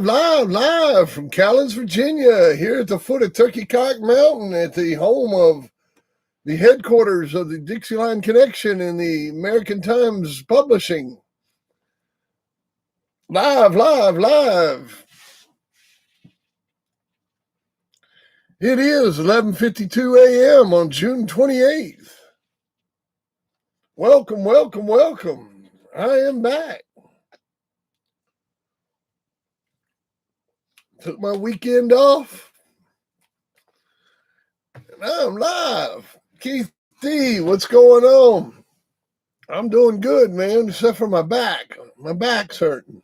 Live from Callens, Virginia, here at the foot of Turkey Cock Mountain at the home of the headquarters of the Dixieline Connection and the American Times Publishing. Live. It is 11:52 a.m. on June 28th. Welcome. I am back. Took my weekend off, and I'm live. Keith D, what's going on? I'm doing good, man, except for my back. My back's hurting.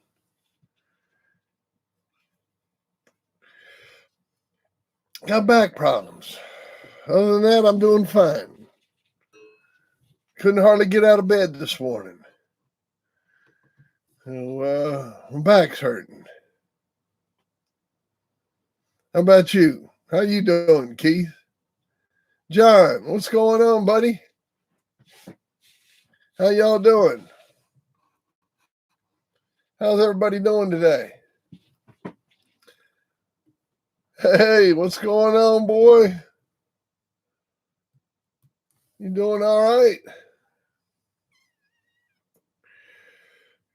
Got back problems. Other than that, I'm doing fine. Couldn't hardly get out of bed this morning. So, my back's hurting. How about you? How you doing, Keith? John, what's going on, buddy? How y'all doing? How's everybody doing today? Hey, what's going on, boy? You doing all right?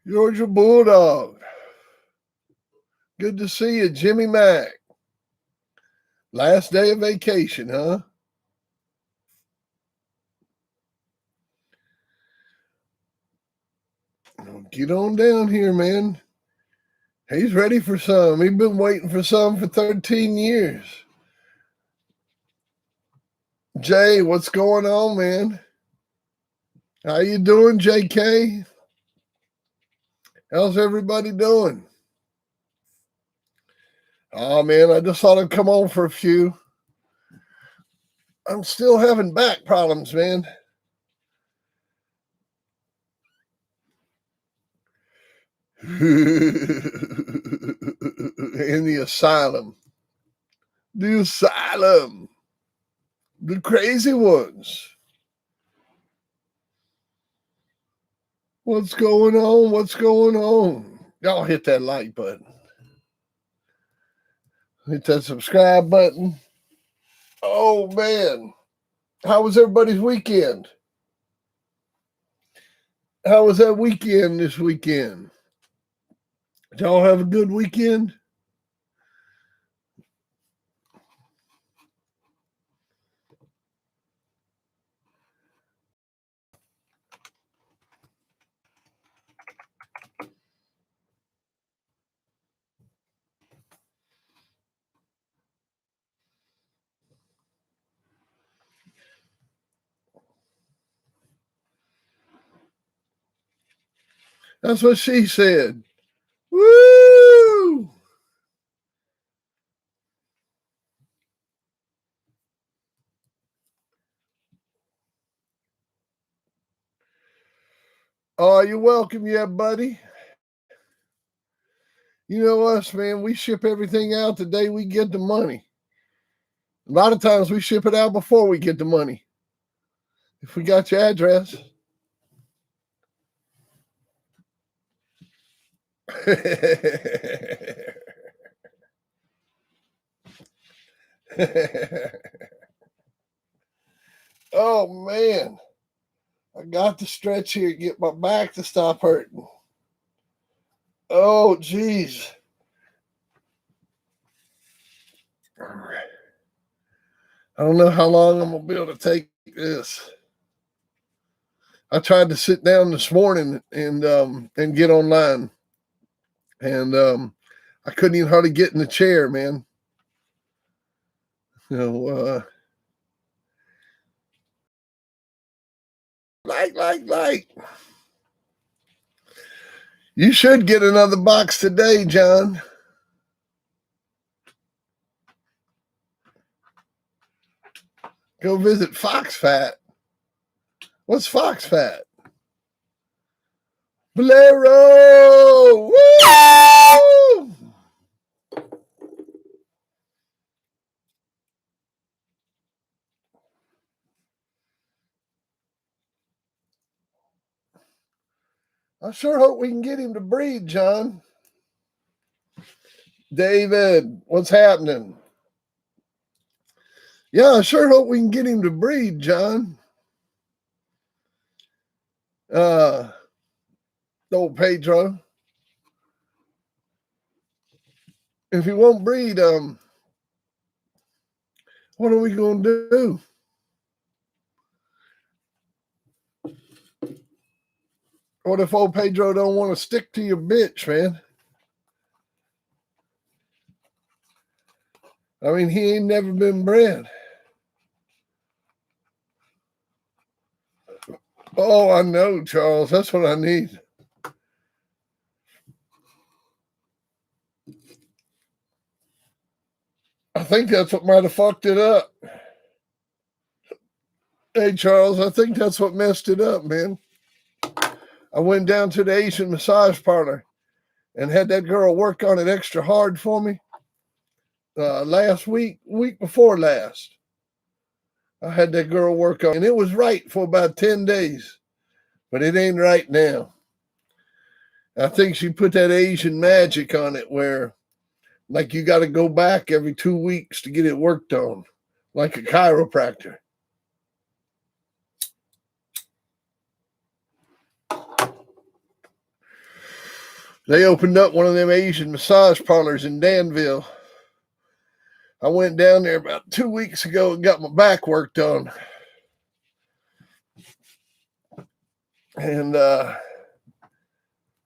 Georgia Bulldog. Good to see you, Jimmy Mack. Last day of vacation, huh? Get on down here, man. He's ready for some. He's been waiting for some for 13 years. Jay, what's going on, man? How you doing, JK? How's everybody doing? Oh, man, I just thought I'd come on for a few. I'm still having back problems, man. In the asylum. The asylum. The crazy ones. What's going on? Y'all hit that like button. Hit that subscribe button. Oh, man. How was everybody's weekend? How was that weekend this weekend? Did y'all have a good weekend? That's what she said. Woo! Oh, you're welcome, yeah, buddy. You know us, man. We ship everything out the day we get the money. A lot of times we ship it out before we get the money. If we got your address. Oh, man. I got to stretch here, get my back to stop hurting. Oh, geez. I don't know how long I'm going to be able to take this. I tried to sit down this morning and get online. And I couldn't even hardly get in the chair, man. You know, like. You should get another box today, John. Go visit Fox Fat. What's Fox Fat? Bolero! Woo! I sure hope we can get him to breed, John. David, what's happening? Yeah, I sure hope we can get him to breed, John. Old Pedro. If he won't breed, what are we going to do? What if old Pedro don't want to stick to your bitch, man? I mean, he ain't never been bred. Oh, I know, Charles. That's what I need. I think that's what might have fucked it up. Hey, Charles, I think that's what messed it up, man. I went down to the Asian massage parlor and had that girl work on it extra hard for me. Last week before last, I had that girl work on it, and it was right for about 10 days, but it ain't right now. I think she put that Asian magic on it where, like, you got to go back every 2 weeks to get it worked on, like a chiropractor. They opened up one of them Asian massage parlors in Danville. I went down there about 2 weeks ago and got my back worked on. And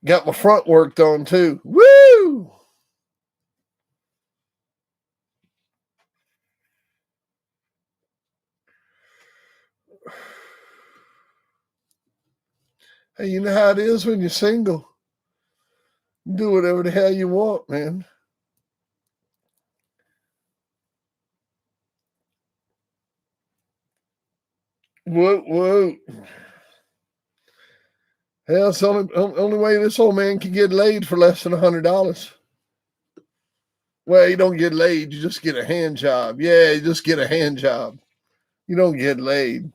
got my front worked on too. Woo! Hey, you know how it is when you're single. Do whatever the hell you want, man. Whoa. Hell, it's the only way this old man can get laid for less than $100. Well, you don't get laid. You just get a hand job. Yeah, you just get a hand job. You don't get laid.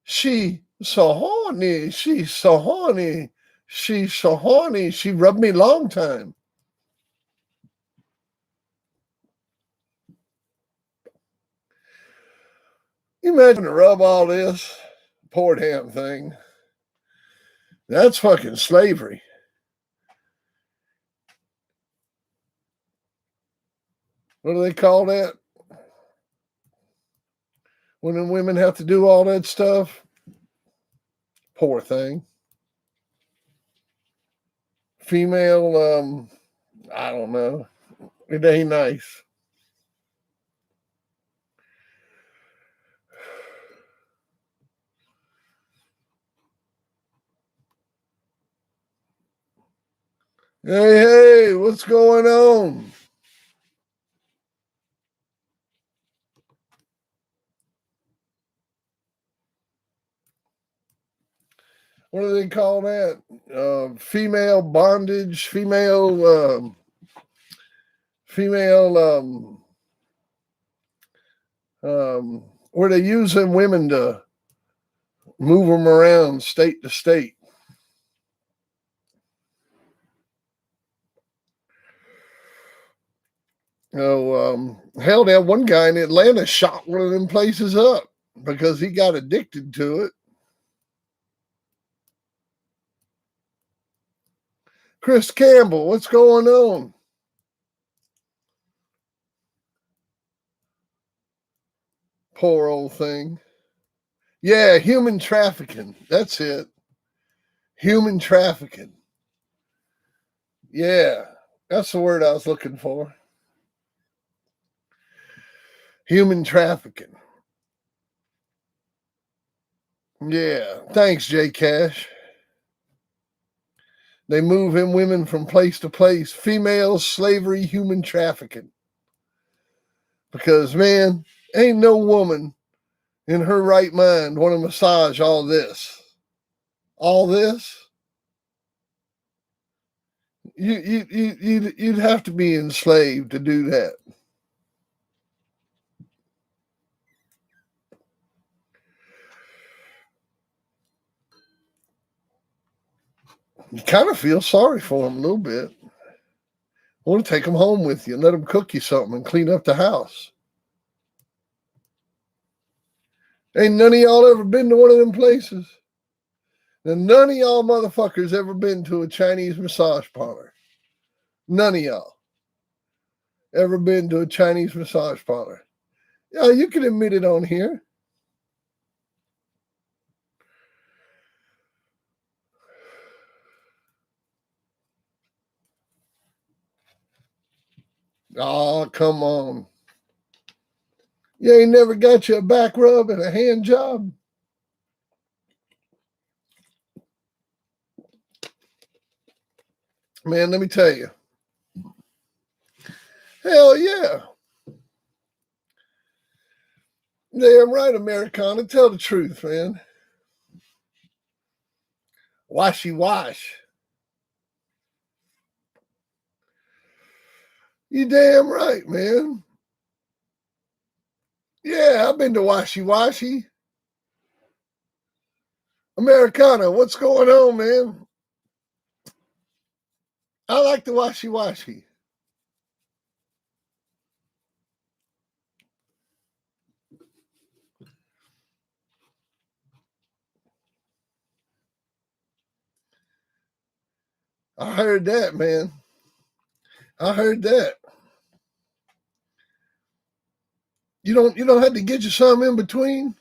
She's so horny. She's so horny. She's so horny. She rubbed me long time. You imagine to rub all this? Poor damn thing. That's fucking slavery. What do they call that? When the women have to do all that stuff? Poor thing. Female, I don't know. It ain't nice. Hey, what's going on? What do they call that? Female bondage, female, where they use them women to move them around state to state. Hell, that one guy in Atlanta shot one of them places up because he got addicted to it. Chris Campbell, what's going on? Poor old thing. Yeah, human trafficking. That's it. Human trafficking. Yeah, that's the word I was looking for. Human trafficking. Yeah, thanks, J Cash. They move in women from place to place. Female slavery, human trafficking. Because, man, ain't no woman in her right mind want to massage all this. All this? You'd have to be enslaved to do that. You kind of feel sorry for them a little bit. Want to take them home with you and let them cook you something and clean up the house. Ain't none of y'all ever been to one of them places? And none of y'all motherfuckers ever been to a Chinese massage parlor. None of y'all ever been to a Chinese massage parlor. Yeah, you can admit it on here. Oh, come on. You ain't never got you a back rub and a hand job? Man, let me tell you. Hell yeah. Damn right, Americana. Tell the truth, man. Washy wash. You damn right, man. Yeah, I've been to Washy Washy. Americana, what's going on, man? I like the Washy Washy. I heard that, man. I heard that. You don't have to get you some in between?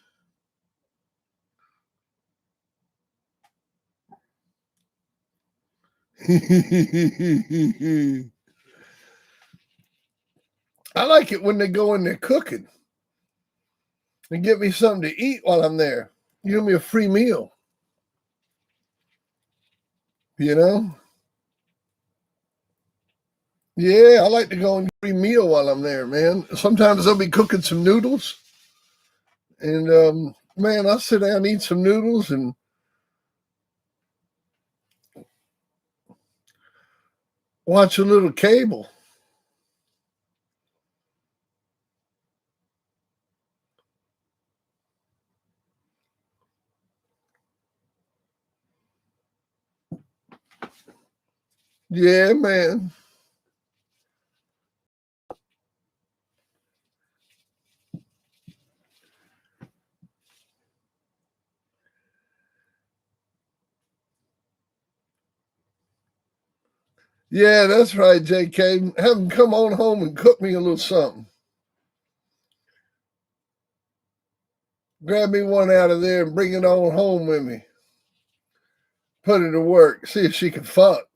I like it when they go in there cooking and get me something to eat while I'm there. Give me a free meal. You know? Yeah, I like to go and get a free meal while I'm there, man. Sometimes I'll be cooking some noodles. And man, I'll sit down and eat some noodles and watch a little cable. Yeah, man. Yeah, that's right, JK. Have them come on home and cook me a little something. Grab me one out of there and bring it on home with me. Put it to work. See if she can fuck.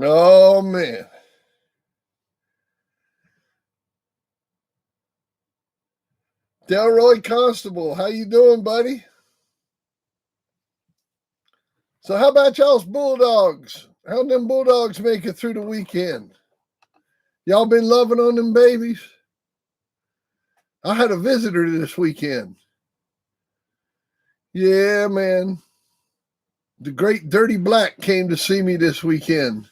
Oh man. Delroy Constable, how you doing, buddy? So how about y'all's Bulldogs? How'd them Bulldogs make it through the weekend? Y'all been loving on them babies? I had a visitor this weekend. Yeah, man. The great Dirty Black came to see me this weekend.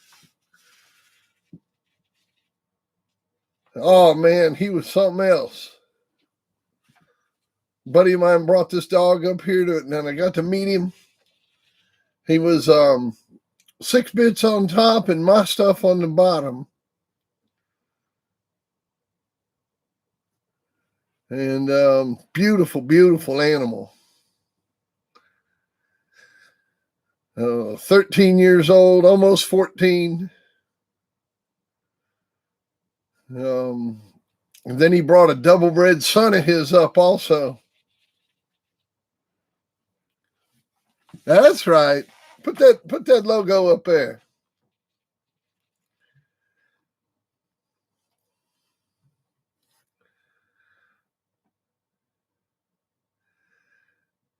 Oh man, he was something else. A buddy of mine brought this dog up here to it, and I got to meet him. He was 6 bits on top and my stuff on the bottom. And beautiful, beautiful animal. 13 years old, almost 14. And then he brought a double bred son of his up also. That's right. Put that logo up there.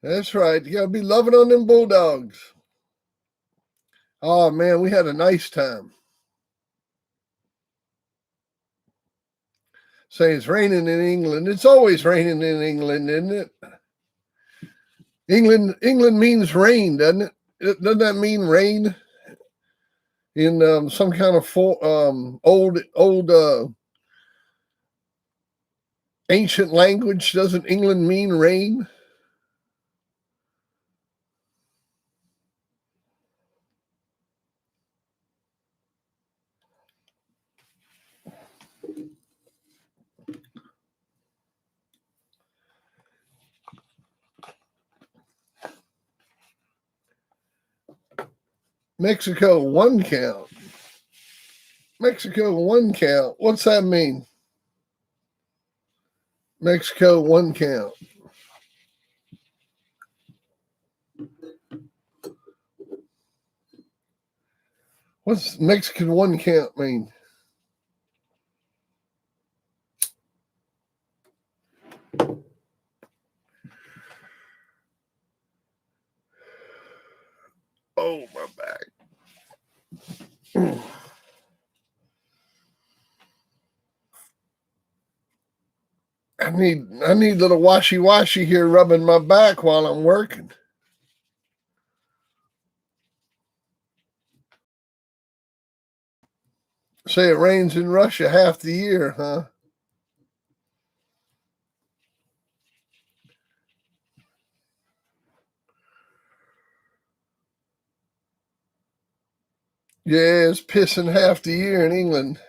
That's right. You gotta be loving on them Bulldogs. Oh man, we had a nice time. Say it's raining in England. It's always raining in England, isn't it? England means rain, doesn't it? Doesn't that mean rain in some kind of old ancient language? Doesn't England mean rain? Mexico 1 count. Mexico 1 count. What's that mean? Mexico 1 count. What's Mexican 1 count mean? Oh, my back. I need little washy here rubbing my back while I'm working. Say it rains in Russia half the year, huh? Yeah, it's pissing half the year in England.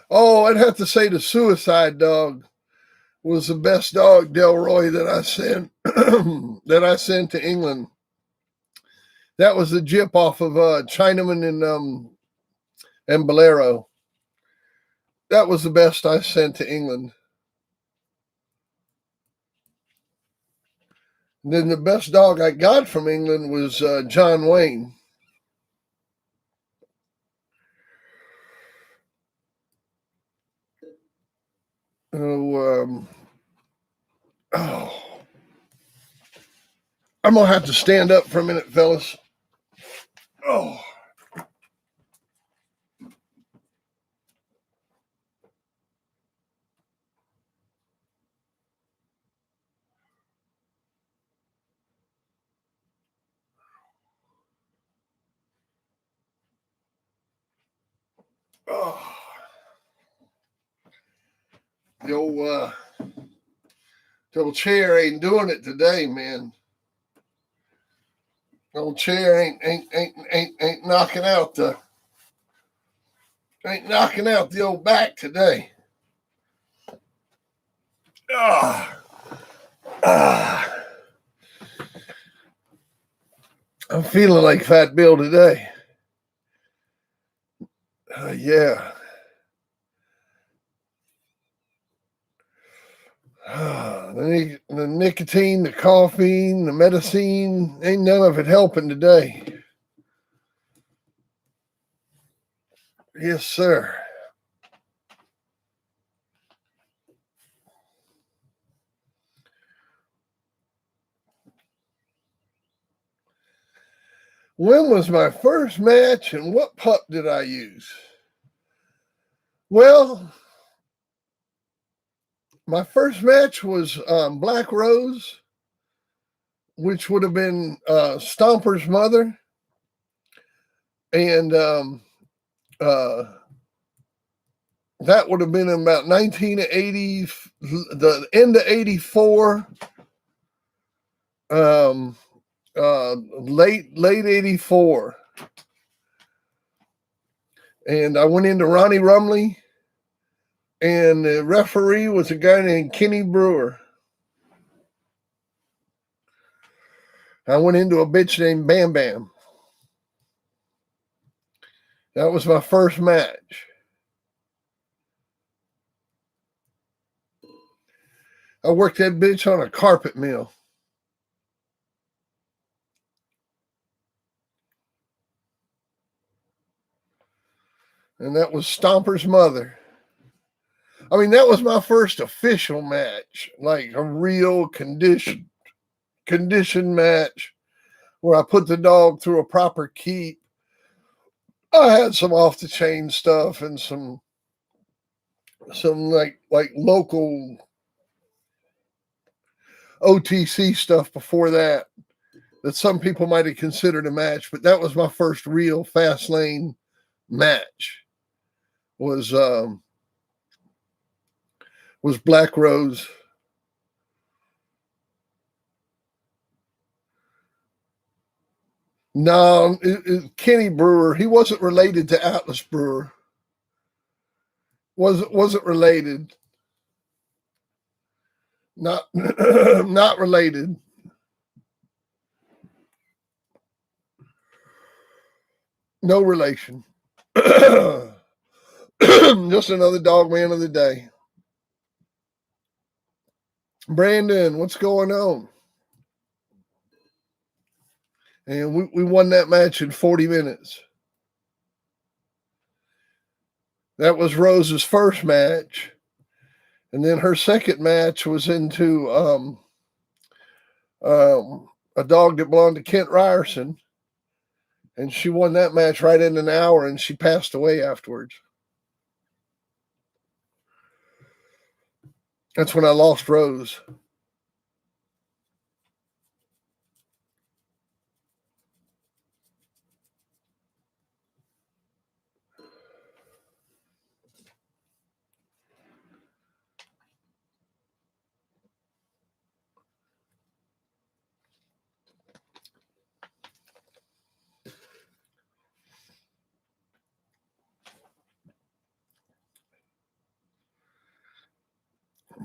Oh, I'd have to say the suicide dog was the best dog, Delroy, that I sent to England. That was the Jip off of Chinaman and Bolero. That was the best I sent to England. And then the best dog I got from England was John Wayne. Oh, I'm gonna have to stand up for a minute, fellas. Oh. Oh. The old chair ain't doing it today, man. The old chair ain't knocking out the old back today. I'm feeling like Fat Bill today. Yeah. The nicotine, the caffeine, the medicine, ain't none of it helping today. Yes, sir. When was my first match and what pup did I use? Well, my first match was Black Rose, which would have been Stomper's mother. And that would have been about 1980, the end of 84, late 84. And I went into Ronnie Rumley, and the referee was a guy named Kenny Brewer. I went into a bitch named Bam Bam. That was my first match. I worked that bitch on a carpet mill. And that was Stomper's mother. I mean, that was my first official match, like a real condition match where I put the dog through a proper keep. I had some off the chain stuff and some like local OTC stuff before that some people might have considered a match, but that was my first real fast lane match. Was Black Rose. No, Kenny Brewer. He wasn't related to Atlas Brewer. Wasn't related. Not not related. No relation. Just another dog man of the day. Brandon, what's going on? And we won that match in 40 minutes. That was Rose's first match. And then her second match was into a dog that belonged to Kent Ryerson. And she won that match right in an hour, and she passed away afterwards. That's when I lost Rose.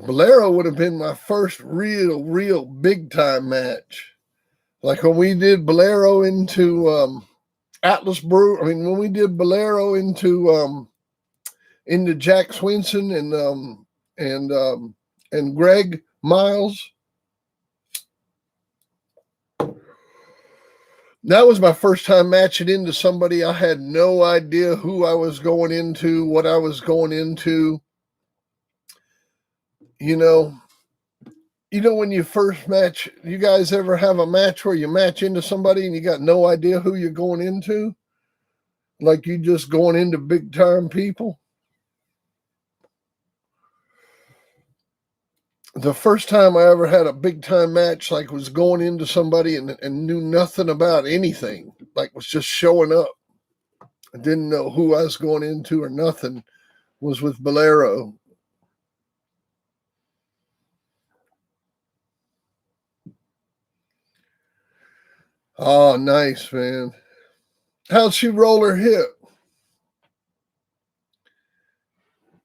Bolero would have been my first real big time match. Like when we did Bolero into Atlas Brew. I mean, when we did Bolero into Jack Swinson and Greg Miles. That was my first time matching into somebody. I had no idea who I was going into, what I was going into. You know, when you first match, you guys ever have a match where you match into somebody and you got no idea who you're going into? Like you just going into big time people? The first time I ever had a big time match, like was going into somebody and knew nothing about anything, like was just showing up. I didn't know who I was going into or nothing, was with Bolero. Oh, nice, man. How'd she roll her hip?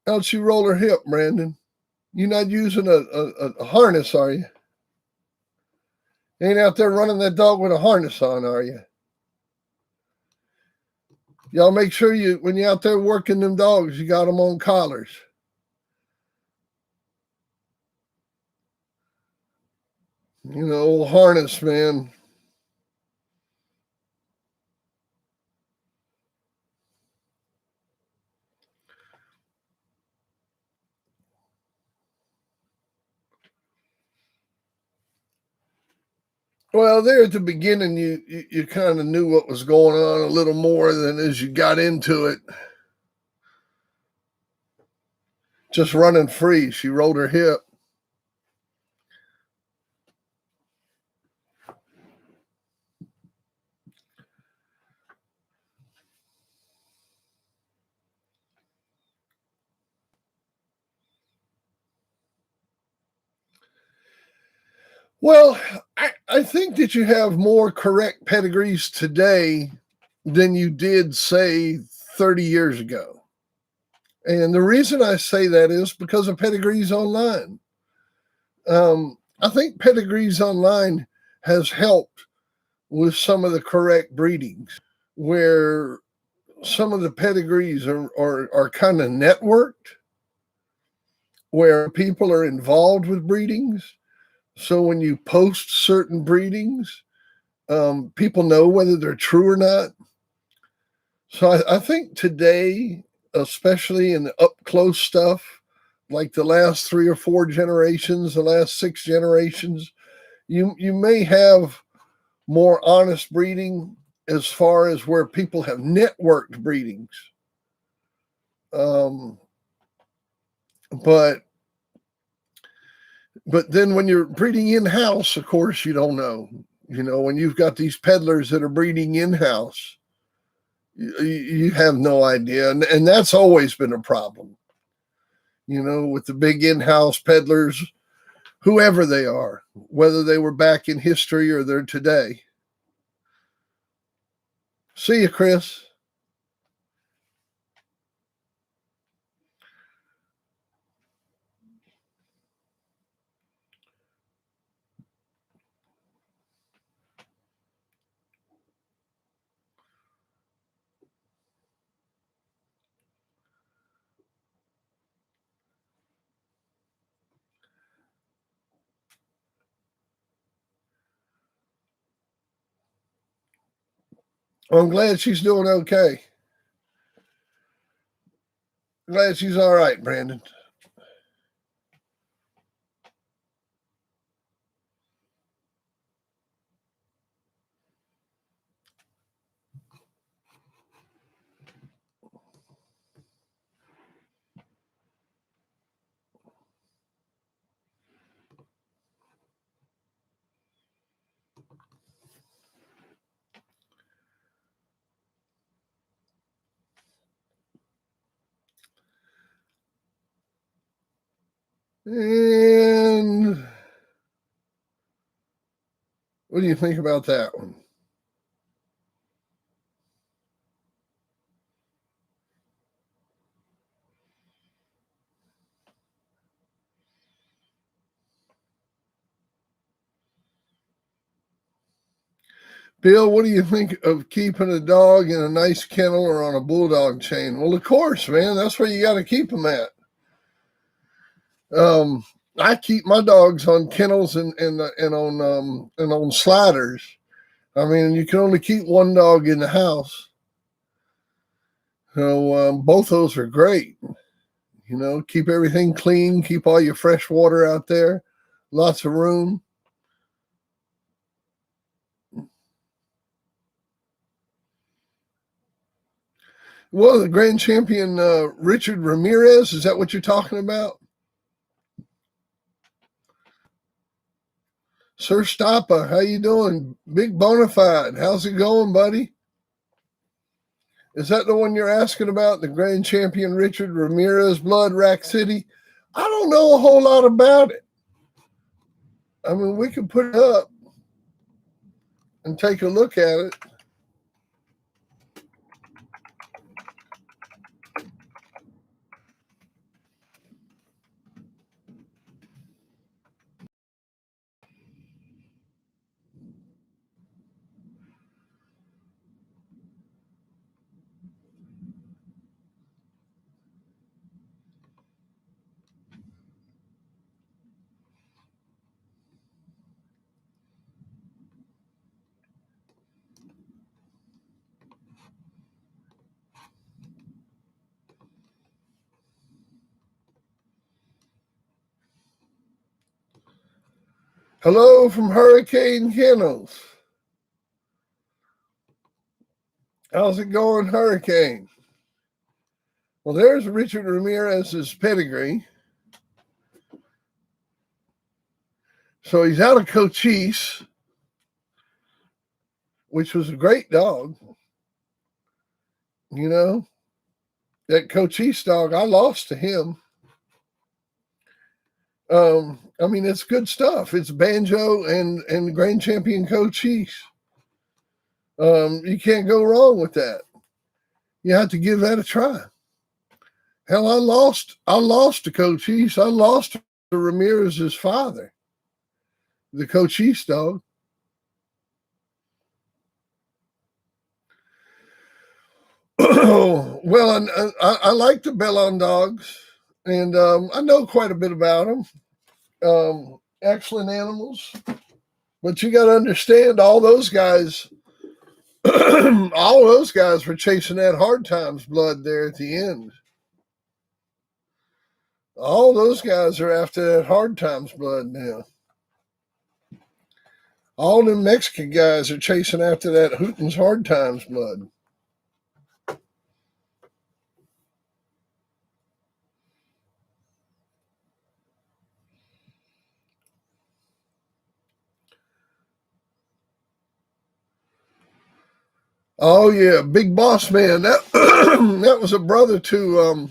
How'd she roll her hip, Brandon? You're not using a harness, are you? You ain't out there running that dog with a harness on, are you? Y'all make sure when you're out there working them dogs, you got them on collars. Old harness, man. Well, there at the beginning, you kind of knew what was going on a little more than as you got into it. Just running free, she rolled her hip. Well, I think that you have more correct pedigrees today than you did, say, 30 years ago. And the reason I say that is because of pedigrees online. I think pedigrees online has helped with some of the correct breedings, where some of the pedigrees are kind of networked, where people are involved with breedings. So when you post certain breedings, people know whether they're true or not. So I think today, especially in the up close stuff, like the last 3 or 4 generations, the last 6 generations, you may have more honest breeding as far as where people have networked breedings. But then when you're breeding in-house, of course, you don't know. When you've got these peddlers that are breeding in-house, you have no idea. And that's always been a problem, with the big in-house peddlers, whoever they are, whether they were back in history or they're today. See you, Chris. Well, I'm glad she's doing okay. Glad she's all right, Brandon. And what do you think about that one? Bill, what do you think of keeping a dog in a nice kennel or on a bulldog chain? Well, of course, man, that's where you got to keep them at. I keep my dogs on kennels and on sliders. I mean, you can only keep one dog in the house. So both those are great. Keep everything clean, keep all your fresh water out there, lots of room. Well, the grand champion, Richard Ramirez, is that what you're talking about? Sir Stoppa, how you doing? Big Bonafide, how's it going, buddy? Is that the one you're asking about, the grand champion Richard Ramirez, Blood Rack City? I don't know a whole lot about it. I mean, we could put it up and take a look at it. Hello from Hurricane Kennels. How's it going, Hurricane? Well, there's Richard Ramirez's pedigree. So he's out of Cochise, which was a great dog. That Cochise dog, I lost to him. I mean, it's good stuff. It's Banjo and Grand Champion Cochise. You can't go wrong with that. You have to give that a try. Hell, I lost to Cochise. I lost to Ramirez's father, the Cochise dog. Well, I like the Bellon dogs, and I know quite a bit about them. Excellent animals, but you got to understand, all those guys, all those guys were chasing that hard times blood there at the end. All those guys are after that hard times blood now. All them Mexican guys are chasing after that Hooten's Hard Times blood. Oh yeah, Big Boss Man. That that was a brother to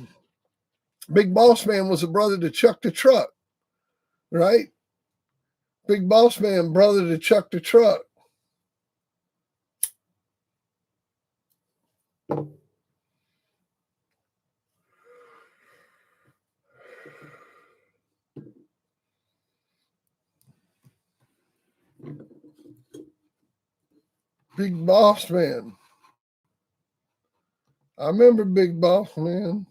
Big Boss Man was a brother to Chuck the Truck, right? Big Boss Man, brother to Chuck the Truck. Big Boss Man. I remember Big Boss Man.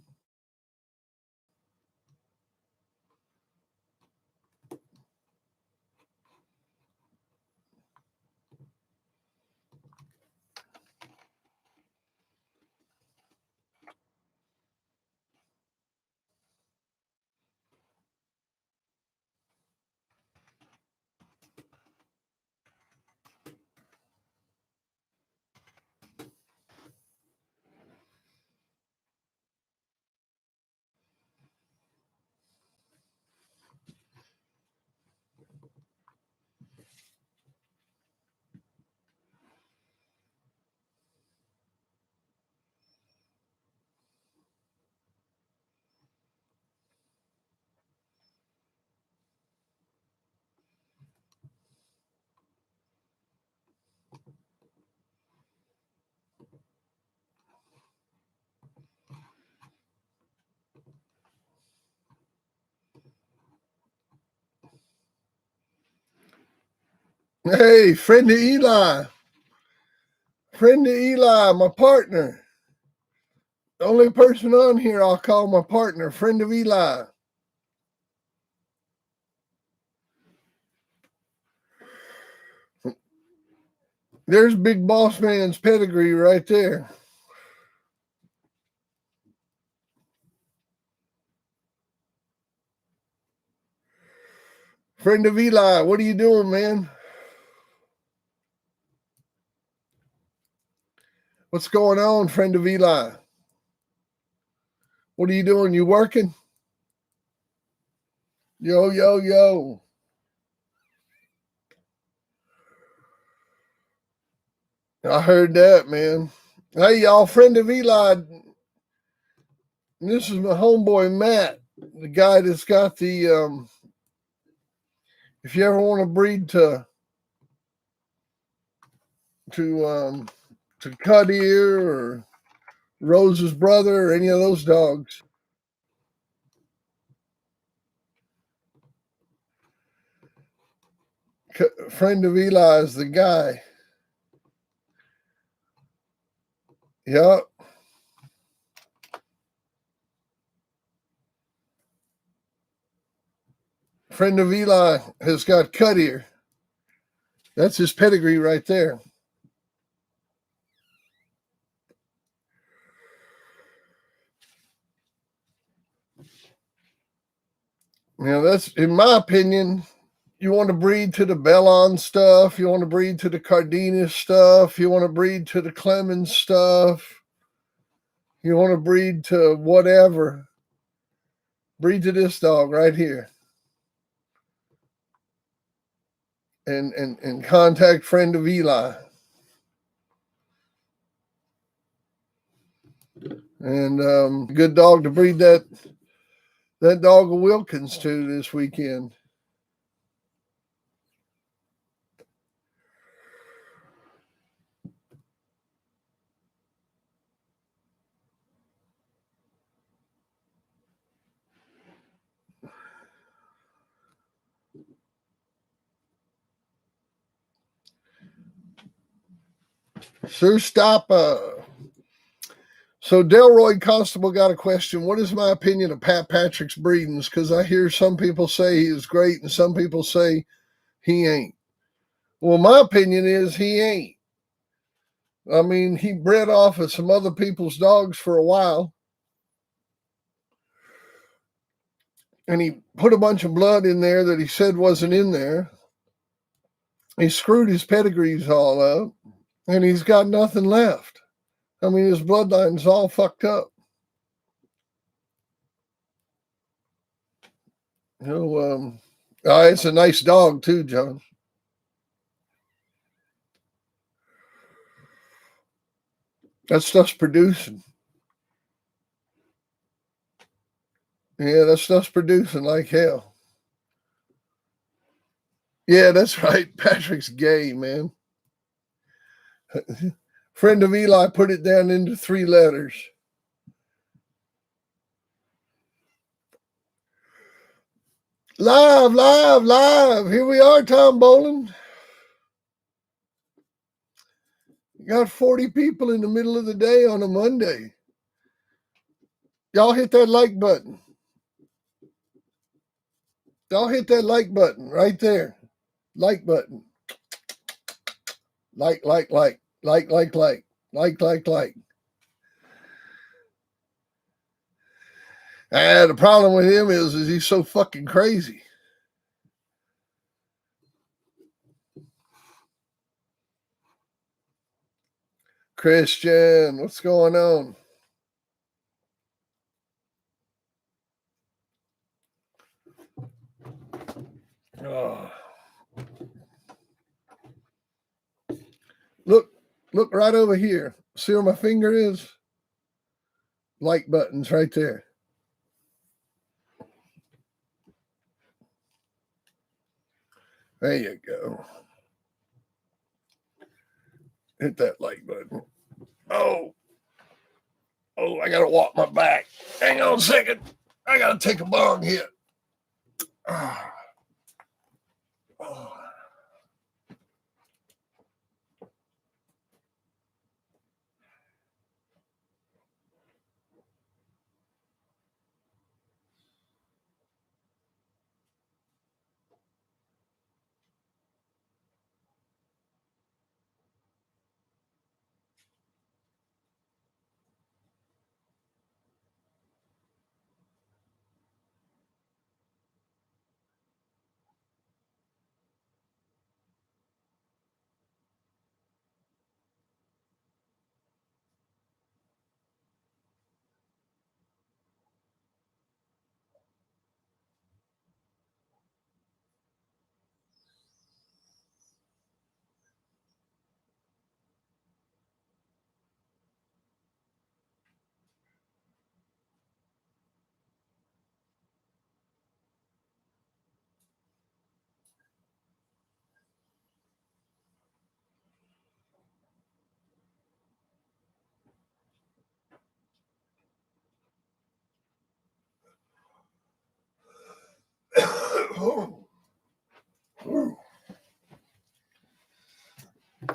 Hey, friend of Eli. Friend of Eli, my partner. The only person on here I'll call my partner, friend of Eli. There's Big Boss Man's pedigree right there. Friend of Eli, what are you doing, man? What's going on, friend of Eli? What are you doing? You working? Yo, yo, yo. I heard that, man. Hey, y'all, friend of Eli. This is my homeboy, Matt, the guy that's got the, if you ever want to breed to Cut Ear or Rose's brother or any of those dogs. Friend of Eli is the guy. Yep. Friend of Eli has got Cut Ear. That's his pedigree right there. You know, that's, in my opinion, you want to breed to the Bellon stuff. You want to breed to the Cardenas stuff. You want to breed to the Clemens stuff. You want to breed to whatever. Breed to this dog right here. And contact friend of Eli. And good dog to breed that dog of Wilkins to this weekend. Sir, stop. So Delroy Constable got a question. What is my opinion of Pat Patrick's breedings? Because I hear some people say he is great and some people say he ain't. Well, my opinion is he ain't. I mean, he bred off of some other people's dogs for a while. And he put a bunch of blood in there that he said wasn't in there. He screwed his pedigrees all up, and he's got nothing left. I mean, his bloodline's all fucked up. It's a nice dog too, John. That stuff's producing. Yeah, that stuff's producing like hell. Yeah, that's right. Patrick's gay, man. Friend of Eli put it down into 3 letters. Live. Here we are, Tom Boland. You got 40 people in the middle of the day on a Monday. Y'all hit that like button. Y'all hit that like button right there. Like button. Like. The problem with him is he's so fucking crazy. Christian, what's going on? Oh. Look right over here. See where my finger is? Like buttons right there. There you go. Hit that like button. Oh, I gotta walk my back. Hang on a second. I gotta take a bong hit. Oh.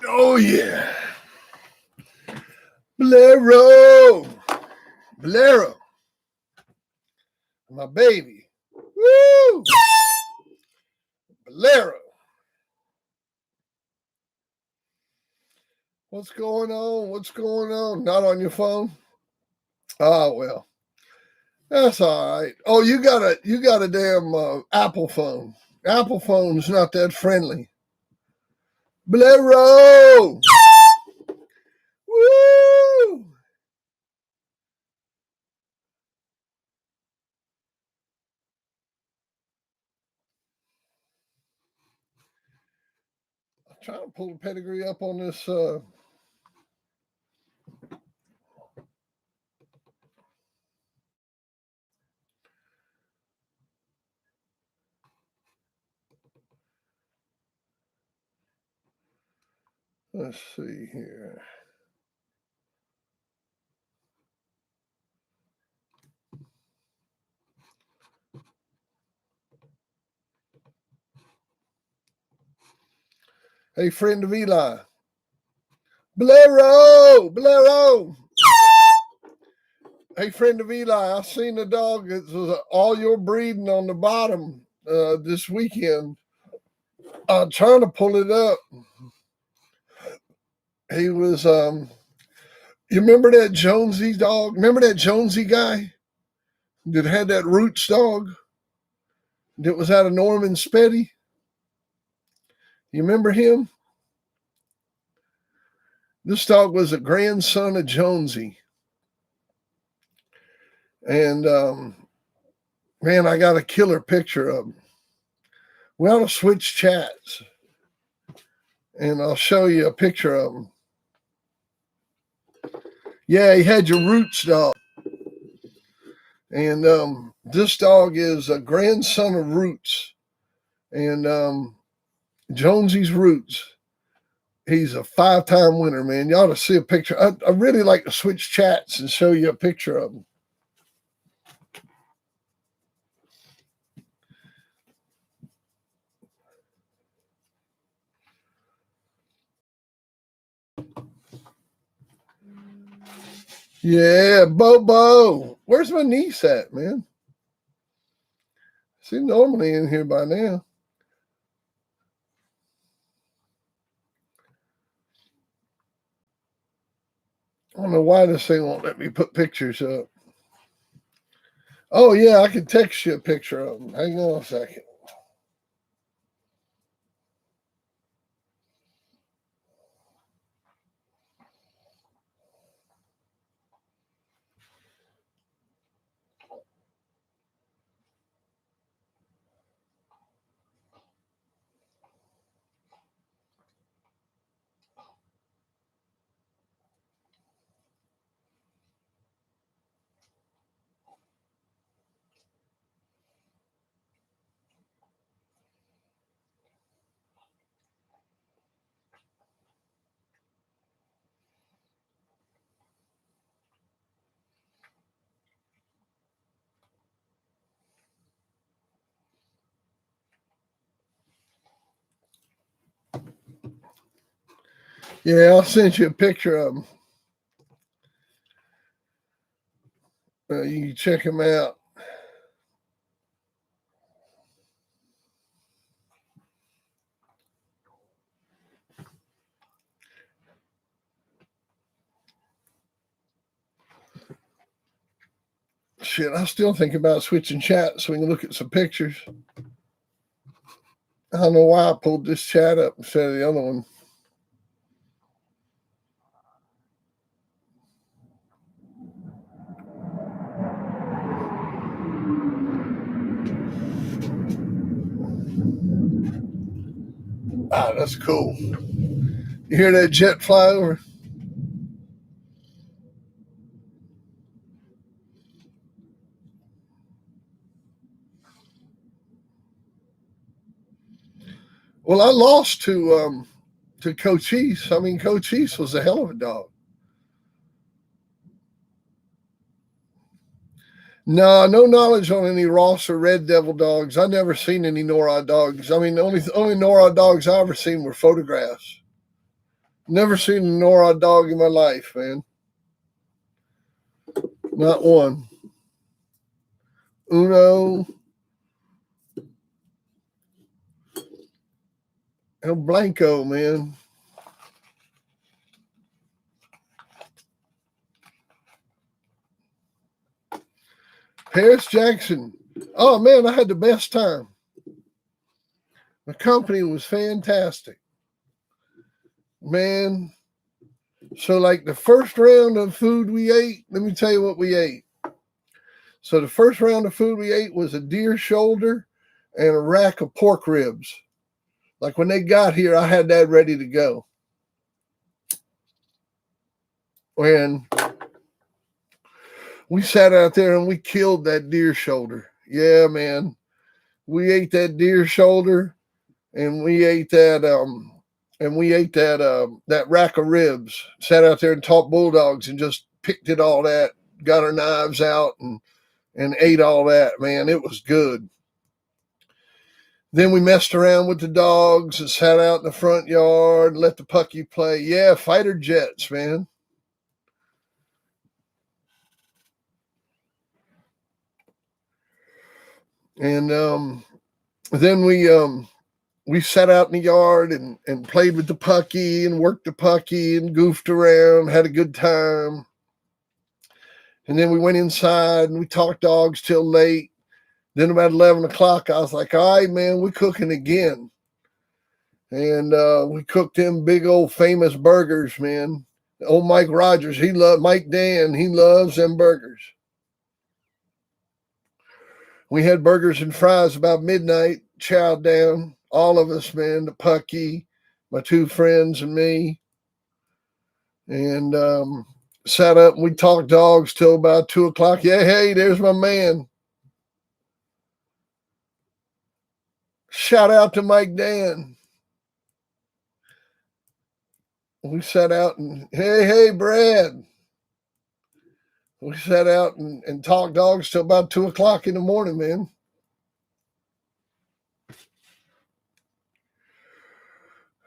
Oh yeah. Bolero. My baby. Woo! Bolero. What's going on? Not on your phone? Oh well. That's all right. Oh, you got a damn Apple phone. Apple phone's not that friendly. Bolero. Woo! I'm trying to pull the pedigree up on this. Let's see here. Hey, friend of Eli. Bolero. Hey, friend of Eli, I seen the dog that was all your breeding on the bottom this weekend. I'm trying to pull it up. He was, you remember that Jonesy dog? Remember that Jonesy guy that had that Roots dog that was out of Norman Spetty? You remember him? This dog was a grandson of Jonesy. And man, I got a killer picture of him. We ought to switch chats. And I'll show you a picture of him. Yeah, he had your Roots dog. And this dog is a grandson of Roots. And Jonesy's Roots. He's a 5-time winner, man. You ought to see a picture. I really like to switch chats and show you a picture of him. Yeah, Bobo. Where's my niece at, man? She's normally in here by now. I don't know why this thing won't let me put pictures up. Oh, yeah, I can text you a picture of them. Hang on a second. Yeah, I'll send you a picture of them. You can check them out. Shit, I still think about switching chats so we can look at some pictures. I don't know why I pulled this chat up instead of the other one. Ah, that's cool. You hear that jet fly over? Well, I lost to Cochise. I mean, Cochise was a hell of a dog. No, no knowledge on any Ross or Red Devil dogs. I never seen any NORAD dogs. I mean, the only NORAD dogs I ever seen were photographs. Never seen a NORAD dog in my life, man. Not one. Uno. El Blanco, man. Paris Jackson. Oh, man, I had the best time. The company was fantastic. Man. So, like the first round of food we ate, let me tell you what we ate. So, the first round of food we ate was a deer shoulder and a rack of pork ribs. Like when they got here, I had that ready to go. And we sat out there and we killed that deer shoulder. Yeah, man. We ate that deer shoulder and we ate that that rack of ribs. Sat out there and taught bulldogs and just picked it all that, got our knives out and ate all that, man. It was good. Then we messed around with the dogs and sat out in the front yard, let the puppy play. Yeah, fighter jets, man. And then we sat out in the yard and played with the puppy and worked the puppy and goofed around, had a good time. And then we went inside and we talked dogs till late. Then about 11 o'clock, I was like, all right, man, we're cooking again. And we cooked them big old famous burgers, man. Old Mike Rogers, Mike Dan, he loves them burgers. We had burgers and fries about midnight, chowed down, all of us, man, the Pucky, my two friends and me. And sat up and we talked dogs till about 2 o'clock. Yeah, hey, there's my man. Shout out to Mike Dan. We sat out and, hey, Brad. We sat out and talked dogs till about 2 o'clock in the morning, man.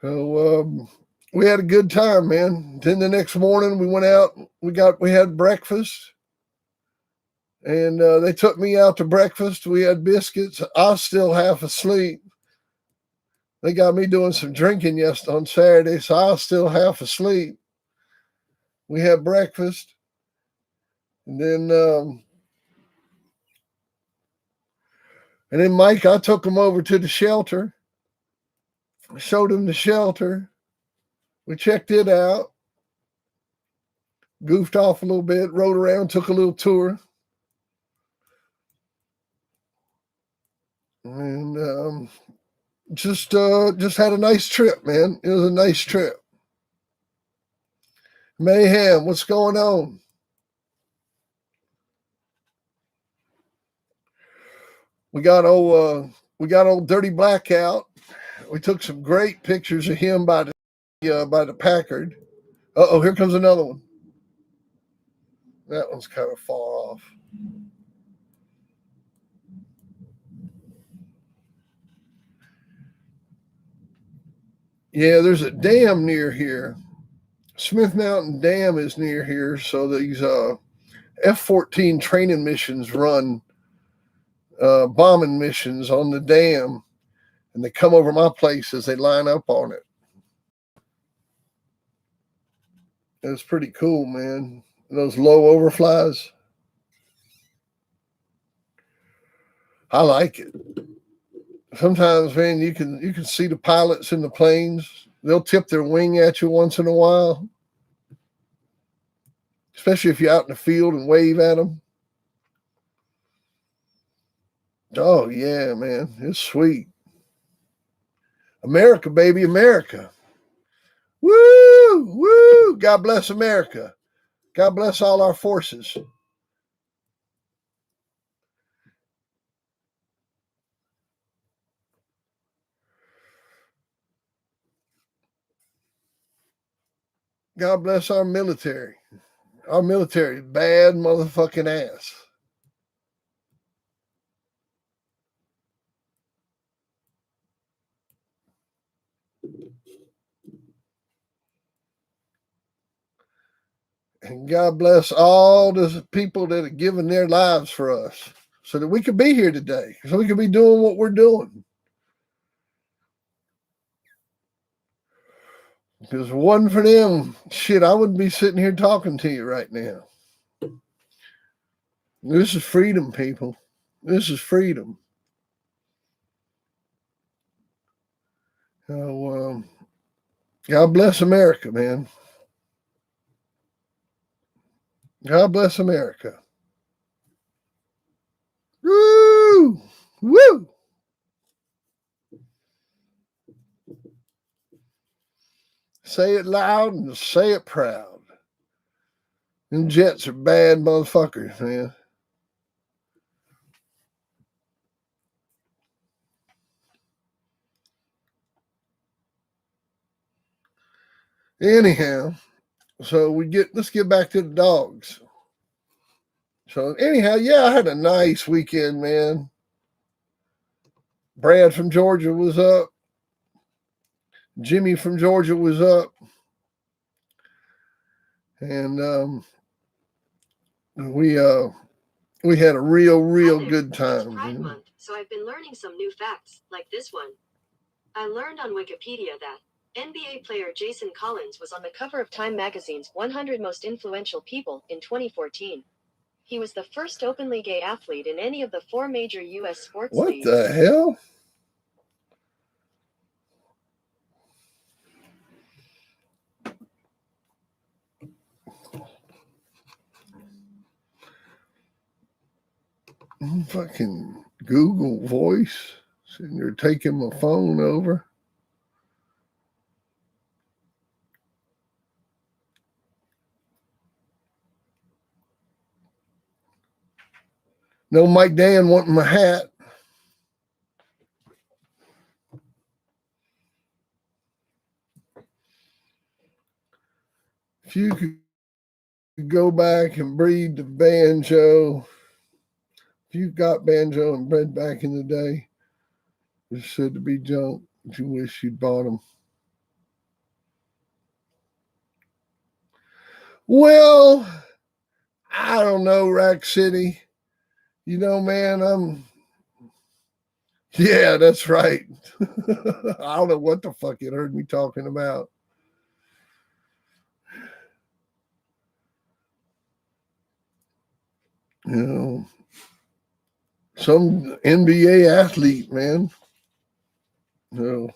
So we had a good time, man. Then the next morning we went out. We had breakfast, and they took me out to breakfast. We had biscuits. I was still half asleep. They got me doing some drinking yesterday on Saturday, so I was still half asleep. We had breakfast, and then Mike, I took him over to the shelter. I showed him the shelter. We checked it out. Goofed off a little bit, rode around, took a little tour. And just had a nice trip, man. It was a nice trip. Mayhem, what's going on? We got old Dirty Blackout. We took some great pictures of him by the Packard. Uh-oh, here comes another one. That one's kind of far off. Yeah, there's a dam near here. Smith Mountain Dam is near here, so these F-14 training missions run bombing missions on the dam, and they come over my place as they line up on it. It was pretty cool, man. Those low overflies. I like it. Sometimes, man, you can see the pilots in the planes. They'll tip their wing at you once in a while, especially if you're out in the field and wave at them. Oh yeah, man, it's sweet. America, baby, America. Woo, woo! God bless America. God bless all our forces. God bless our military. Our military, bad motherfucking ass. And God bless all the people that have given their lives for us so that we could be here today, so we could be doing what we're doing. Because if it wasn't for them, shit, I wouldn't be sitting here talking to you right now. This is freedom, people. This is freedom. So, God bless America, man. God bless America. Woo! Woo! Say it loud and say it proud. Them jets are bad motherfuckers, man. Anyhow, so let's get back to the dogs. So anyhow, yeah, I had a nice weekend, man. Brad from Georgia was up. Jimmy from Georgia was up. And we had a real good time. It's Pride Month, so I've been learning some new facts, like this one. I learned on Wikipedia that NBA player Jason Collins was on the cover of Time magazine's 100 Most Influential People in 2014. He was the first openly gay athlete in any of the 4 major U.S. sports leagues. What the hell? Fucking Google Voice. Sitting there taking my phone over. No Mike Dan wanting my hat. If you could go back and breed the banjo, if you got banjo and bred back in the day, it's said to be junk. You wish you'd bought them. Well, I don't know, Rack City. You know, man, yeah, that's right. I don't know what the fuck it heard me talking about. You know, some NBA athlete, man. You know,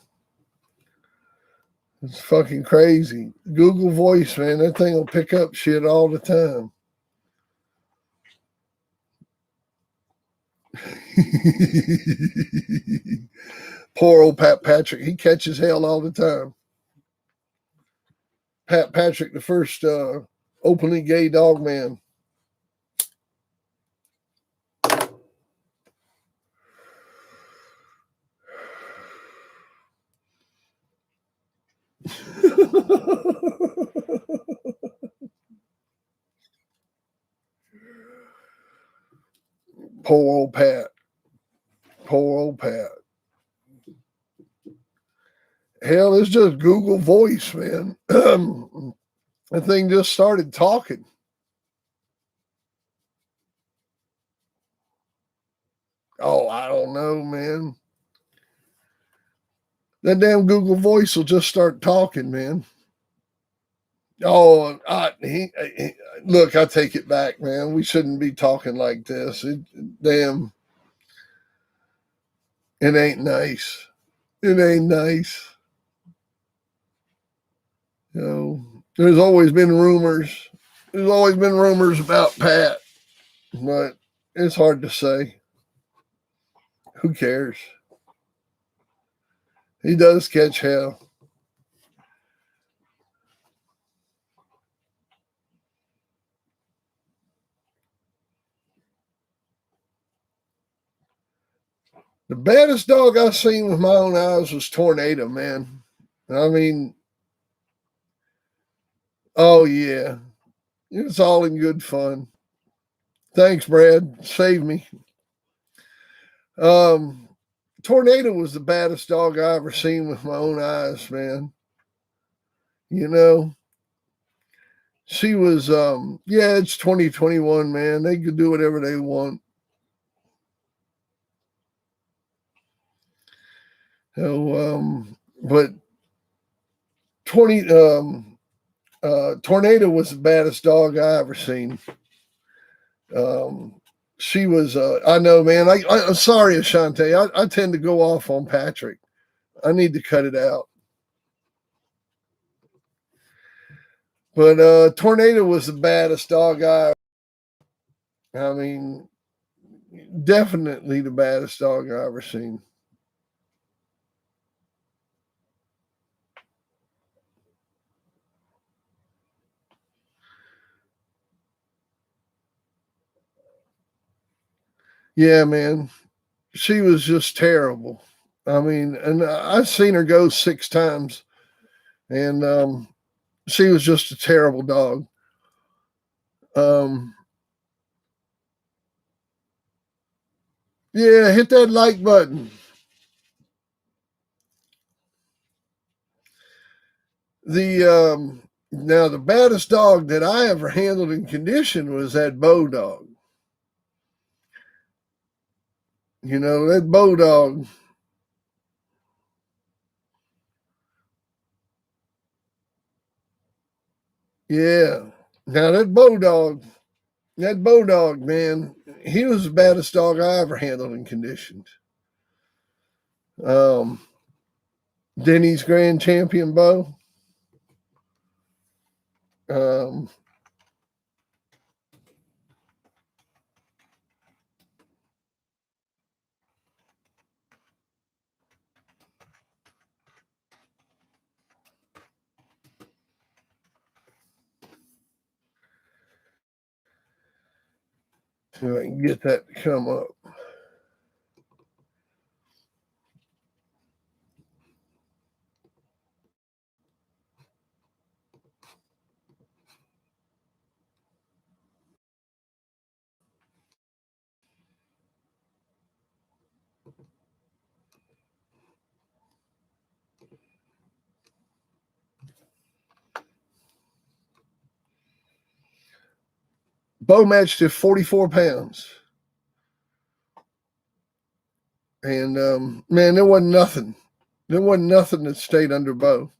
it's fucking crazy. Google Voice, man, that thing will pick up shit all the time. Poor old Pat Patrick. He catches hell all the time. Pat Patrick, the first openly gay dog man. Poor old Pat. Poor old Pat. Hell, it's just Google Voice, man. The thing just started talking. Oh, I don't know, man. That damn Google Voice will just start talking, man. Oh, look, I take it back, man. We shouldn't be talking like this. Damn, it ain't nice. It ain't nice. You know, there's always been rumors. There's always been rumors about Pat, but it's hard to say. Who cares? He does catch hell. The baddest dog I've seen with my own eyes was Tornado, man. I mean, oh yeah, it's all in good fun. Thanks, Brad. Save me. Um, Tornado was the baddest dog I ever seen with my own eyes, man. You know, she was yeah, it's 2021, man. They could do whatever they want. So but 20 Tornado was the baddest dog I ever seen. She was I know, man. I'm sorry, Ashante. I tend to go off on Patrick. I need to cut it out. But Tornado was the baddest dog I mean, definitely the baddest dog I ever seen. Yeah, man. She was just terrible. I mean, and I've seen her go 6 times, and she was just a terrible dog. Um, yeah, hit that like button. Now the baddest dog that I ever handled in condition was that Bow dog. You know, that Bow dog. Yeah. Now that Bow dog, man, he was the baddest dog I ever handled in conditions. Um, Denny's Grand Champion Bow. Um, See if I can get that to come up. Bo matched at 44 pounds. And man, there wasn't nothing. There wasn't nothing that stayed under Bo.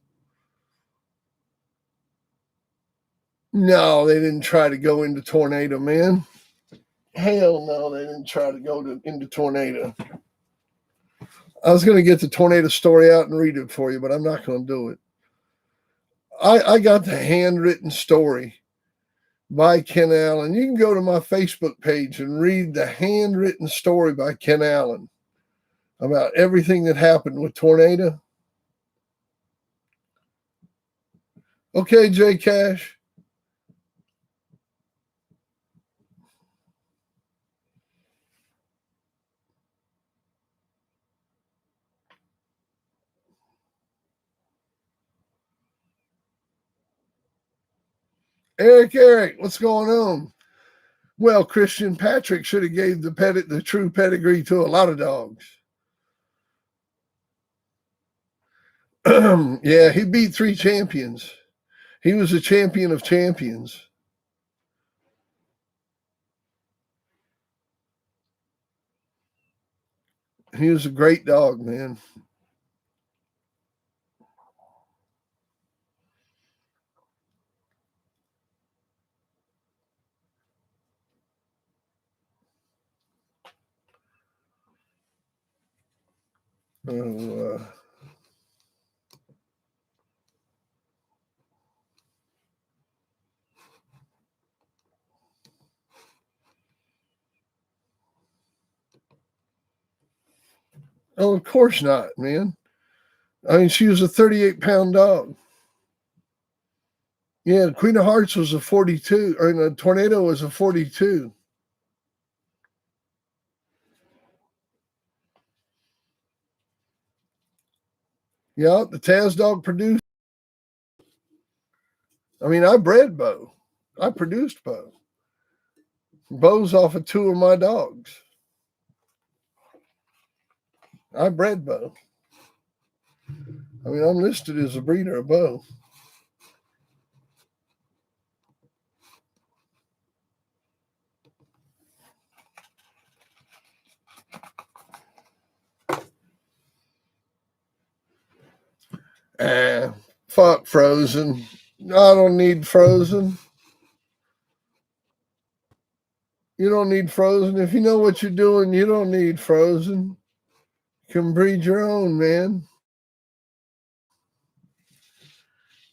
No, they didn't try to go into Tornado, man. Hell no, they didn't try to go into Tornado. I was going to get the Tornado story out and read it for you, but I'm not going to do it. I got the handwritten story by Ken Allen. You can go to my Facebook page and read the handwritten story by Ken Allen about everything that happened with Tornado. Okay, Jay Cash. Eric, what's going on? Well, Christian Patrick should have gave the true pedigree to a lot of dogs. Yeah, he beat 3 champions. He was a champion of champions. He was a great dog, man. Oh, oh, of course not, man. I mean, she was a 38-pound dog. Yeah, Queen of Hearts was a 42, or the Tornado was a 42. Yeah, the Taz dog produced. I mean, I bred Bo. I produced Bo. Bo's off of 2 of my dogs. I bred Bo. I mean, I'm listed as a breeder of Bo. Fuck Frozen. I don't need Frozen. You don't need Frozen. If you know what you're doing, you don't need Frozen. You can breed your own, man.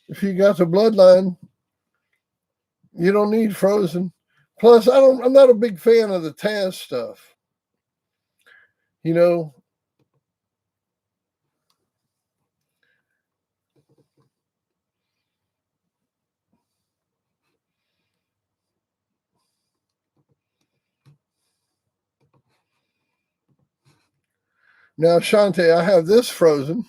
If you got the bloodline, you don't need Frozen. Plus, I'm not a big fan of the Taz stuff. You know, now, Shante, I have this Frozen.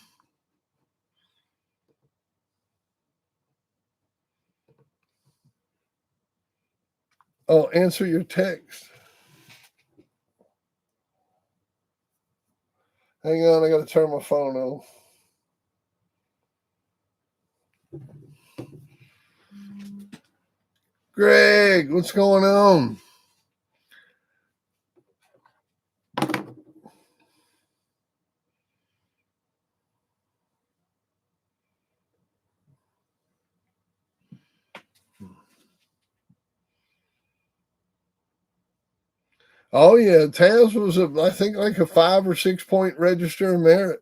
Oh, answer your text. Hang on, I got to turn my phone on. Greg, what's going on? Oh yeah, Taz was I think like a 5 or 6 point register of merit.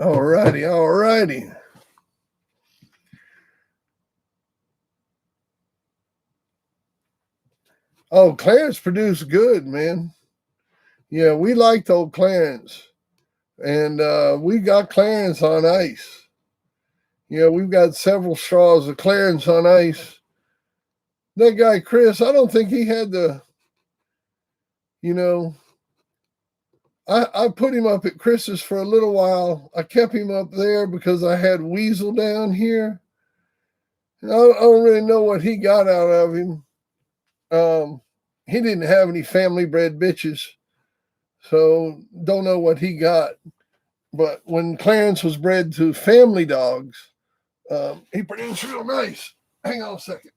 All righty, all righty. Oh, Clarence produced good, man. Yeah, we liked old Clarence. And we got Clarence on ice. Yeah, we've got several straws of Clarence on ice. That guy, Chris, I don't think he had the, you know, I put him up at Chris's for a little while. I kept him up there because I had Weasel down here. I don't really know what he got out of him. He didn't have any family bred bitches, so don't know what he got. But when Clarence was bred to family dogs, he produced real nice. Hang on a second.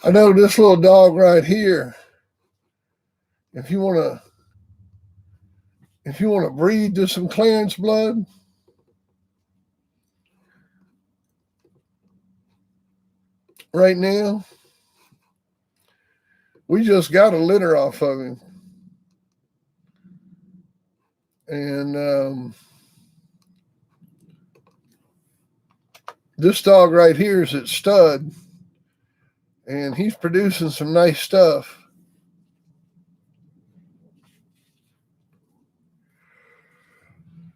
I know this little dog right here. If you want to breed to some Clarence blood, right now, we just got a litter off of him, and this dog right here is at stud, and he's producing some nice stuff.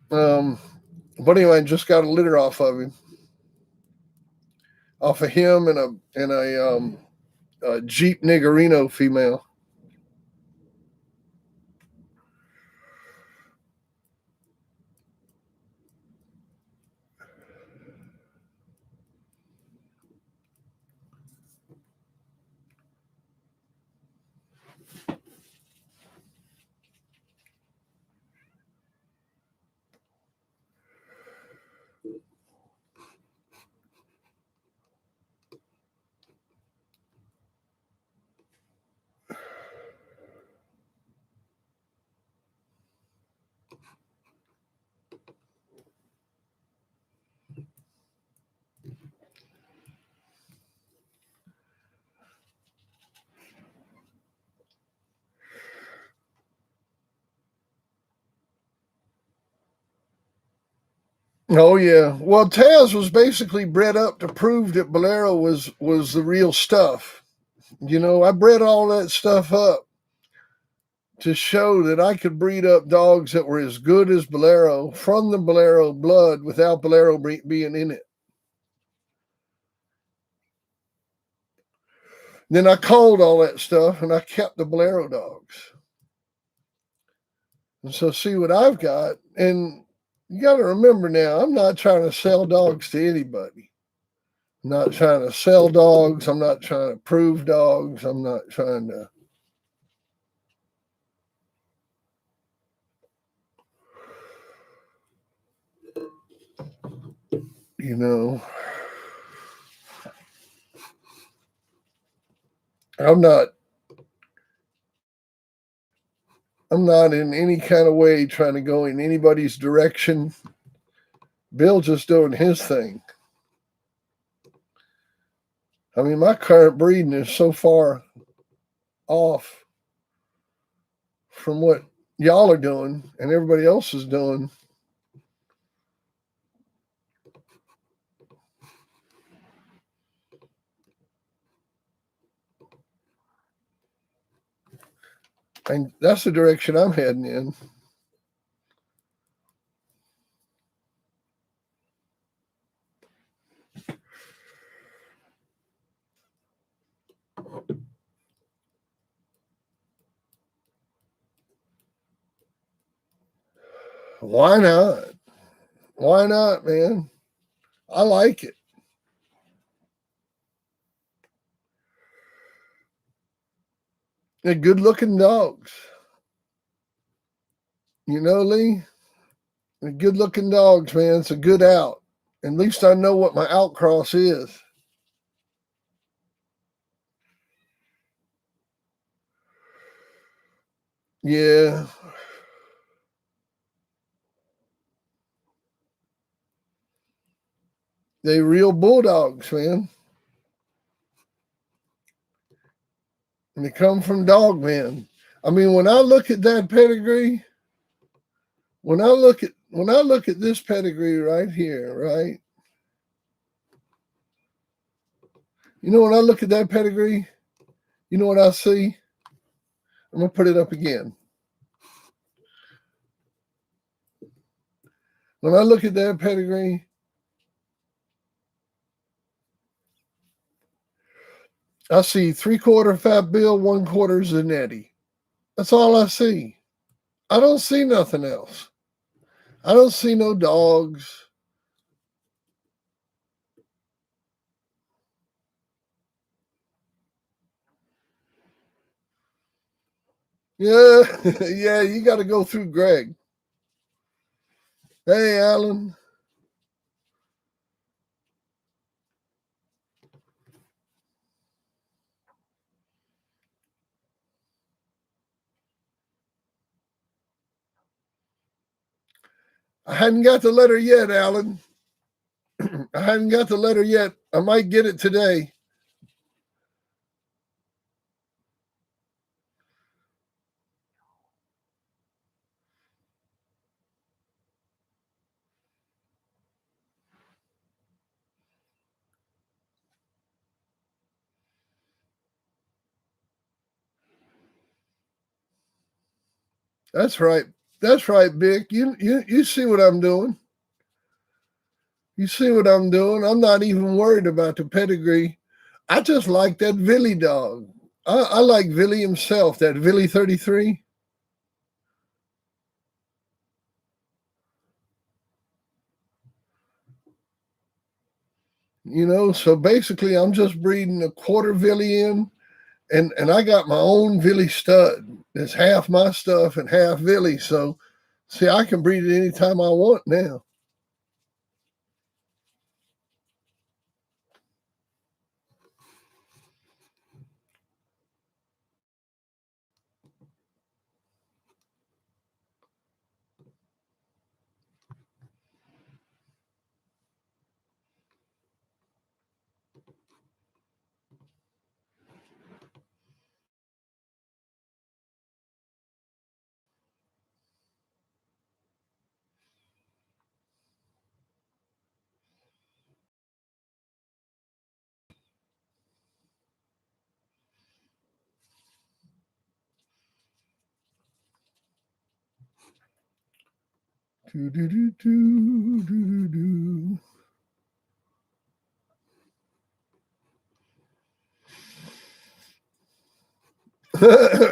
But anyway, I just got a litter off of him, and a Jeep Niggerino female. Oh yeah. Well, Taz was basically bred up to prove that Bolero was the real stuff. I bred all that stuff up to show that I could breed up dogs that were as good as Bolero from the Bolero blood without Bolero being in it. Then I called all that stuff and I kept the Bolero dogs. And so see what I've got. And you got to remember now, I'm not trying to sell dogs to anybody. I'm not trying to sell dogs. I'm not trying to prove dogs. I'm not trying to, you know, I'm not in any kind of way trying to go in anybody's direction. Bill's just doing his thing. I mean, my current breeding is so far off from what y'all are doing and everybody else is doing. And that's the direction I'm heading in. Why not? Why not, man? I like it. They're good looking dogs. You know, Lee? They're good looking dogs, man. It's a good out. At least I know what my outcross is. Yeah. They real bulldogs, man. And they come from dog man. I mean, when I look at that pedigree, when I look at this pedigree right here, right? You know, when I look at that pedigree, you know what I see? I'm gonna put it up again. When I look at that pedigree, I see 3/4 Fat Bill, 1/4 Zanetti. That's all I see. I don't see nothing else. I don't see no dogs. Yeah, yeah, you got to go through Greg. Hey, Alan. I hadn't got the letter yet, Alan. I hadn't got the letter yet. I might get it today. That's right. That's right, Vic. You see what I'm doing. You see what I'm doing. I'm not even worried about the pedigree. I just like that Villy dog. I like Villy himself, that Villy 33. You know, so basically I'm just breeding a quarter Villy in, and I got my own Villy stud. It's half my stuff and half Villy. So see, I can breed it anytime I want now. Do, do, do, do, do, do.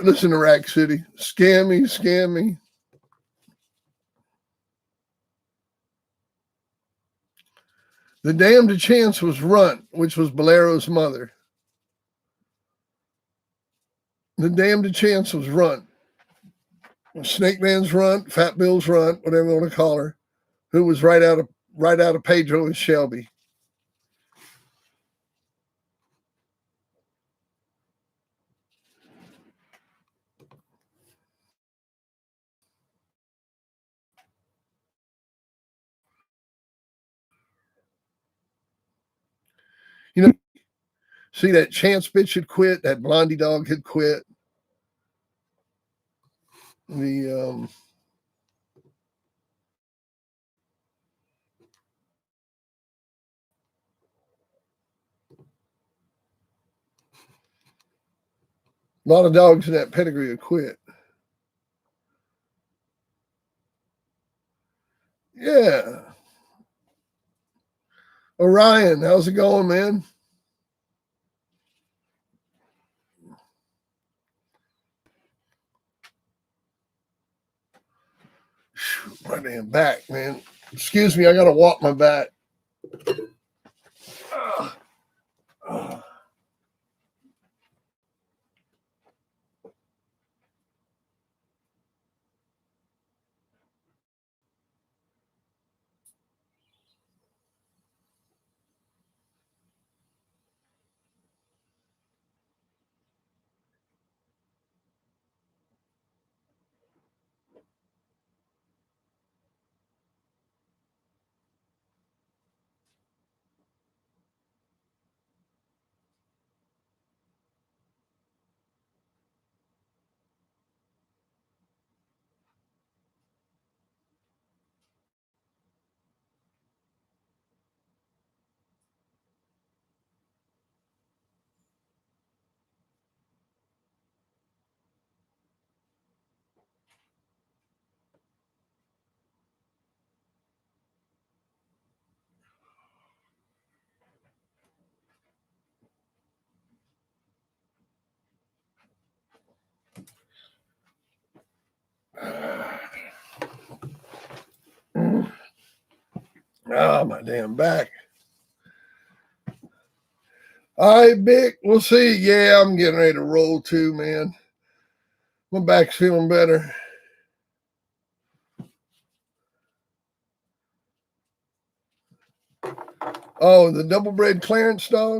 Listen to Rack City. Scammy, scammy. The damned chance was Runt, which was Bolero's mother. The damned chance was Runt. Snake Man's Runt, Fat Bill's Runt, whatever you want to call her, who was right out of Pedro and Shelby. You know, see that Chance bitch had quit, that Blondie dog had quit. The a lot of dogs in that pedigree had quit. Yeah. Orion, how's it going, man? My damn back, man. Excuse me, I gotta walk my back. Oh, my damn back. All right, Vic, we'll see. Yeah, I'm getting ready to roll too, man. My back's feeling better. Oh, the double bred clearance dog?